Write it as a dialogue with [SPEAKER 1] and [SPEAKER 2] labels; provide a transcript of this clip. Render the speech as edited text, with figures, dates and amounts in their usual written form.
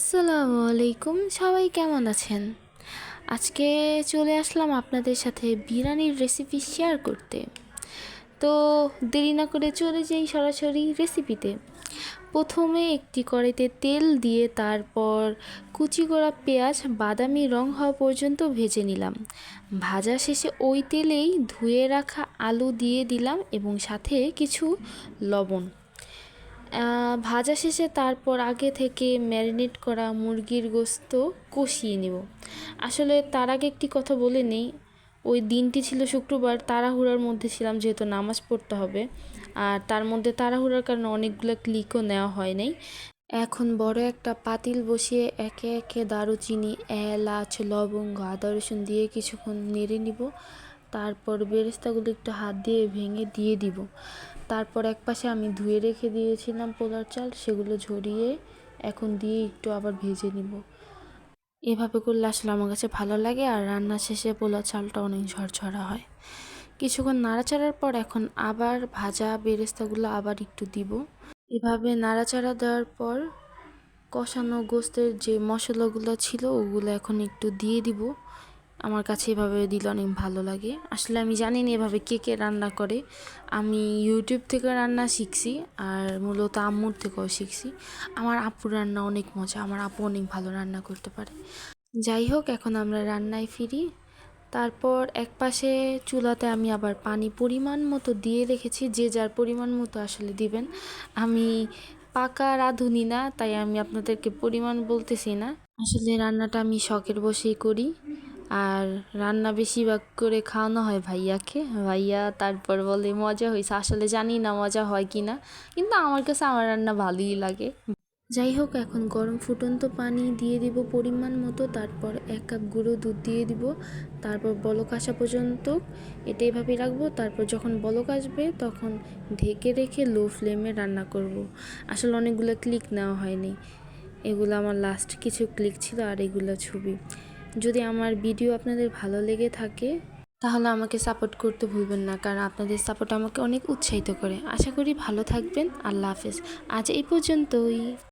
[SPEAKER 1] আসসালামু আলাইকুম, সবাই কেমন আছেন? আজকে চলে আসলাম আপনাদের সাথে বিরিয়ানির রেসিপি শেয়ার করতে। তো দেরি না করে চলে যাই সরাসরি রেসিপিতে। প্রথমে একটি কড়াইতে তেল দিয়ে তারপর কুচি করা পেঁয়াজ বাদামি রং হওয়া পর্যন্ত ভেজে নিলাম। ভাজা শেষে ওই তেলেই ধুয়ে রাখা আলু দিয়ে দিলাম এবং সাথে কিছু লবণ। ভাজা শেষে তারপর আগে থেকে ম্যারিনেট করা মুরগির গোশত কষিয়ে নেব। আসলে তার আগে একটি কথা বলে নেই, ওই দিনটি ছিল শুক্রবার, তাড়াহুড়ার মধ্যে ছিলাম যেহেতু নামাজ পড়তে হবে, আর তার মধ্যে তাড়াহুড়ার কারণে অনেকগুলো ক্লিকও নেওয়া হয় নাই। এখন বড় একটা পাতিল বসিয়ে একে একে দারুচিনি, এলাচ, লবঙ্গ, আদা রসুন দিয়ে কিছুক্ষণ নেড়ে নিব। তারপর বেরেস্তাগুলো একটু হাত দিয়ে ভেঙে দিয়ে দিব। তারপর একপাশে আমি ধুয়ে রেখে দিয়েছিলাম পোলার চাল, সেগুলো ঝরিয়ে এখন দিয়ে একটু আবার ভেজে নিব। এভাবে করলে আসলে আমার কাছে ভালো লাগে, আর রান্না শেষে পোলার চালটা অনেক ঝরঝরা হয়। কিছুক্ষণ নাড়াচাড়ার পর এখন আবার ভাজা বেরেস্তাগুলো আবার একটু দিব। এভাবে নাড়াচাড়া দেওয়ার পর কষানো গোস্তের যে মশলাগুলো ছিল ওগুলো এখন একটু দিয়ে দিব। আমার কাছে এভাবে দিলে অনেক ভালো লাগে। আসলে আমি জানি না এভাবে কে কে রান্না করে। আমি ইউটিউব থেকে রান্না শিখছি, আর মূলত আম্মুর থেকেও শিখছি। আমার আপুর রান্না অনেক মজা, আমার আপু অনেক ভালো রান্না করতে পারে। যাই হোক, এখন আমরা রান্নায় ফিরি। তারপর একপাশে চুলাতে আমি আবার পানি পরিমাণ মতো দিয়ে রেখেছি, যে যার পরিমাণ মতো আসলে দিবেন। আমি পাকা রাঁধুনি না, তাই আমি আপনাদেরকে পরিমাণ বলতেছি না। আসলে রান্নাটা আমি শখের বসেই করি, আর রান্না বেশিরভাগ করে খাওয়ানো হয় ভাইয়াকে। ভাইয়া তারপর বলে মজা হয়েছে। আসলে জানি না মজা হয় কি না, কিন্তু আমার কাছে আমার রান্না ভালোই লাগে। যাই হোক, এখন গরম ফুটন্ত পানি দিয়ে দিব পরিমাণ মতো। তারপর 1 কাপ গুঁড়ো দুধ দিয়ে দিব। তারপর বলক আসা পর্যন্ত এটা এভাবেই রাখবো। তারপর যখন বলক আসবে তখন ঢেকে রেখে লো ফ্লেমে রান্না করব। আসলে অনেকগুলো ক্লিক নেওয়া হয়নি, এগুলো আমার লাস্ট কিছু ক্লিক ছিল, আর এগুলো ছবি। যদি আমার ভিডিও আপনাদের ভালো লেগে থাকে তাহলে আমাকে সাপোর্ট করতে ভুলবেন না, কারণ আপনাদের সাপোর্ট আমাকে অনেক উৎসাহিত করে। আশা করি ভালো থাকবেন। আল্লাহ হাফেজ। আজ এই পর্যন্তই।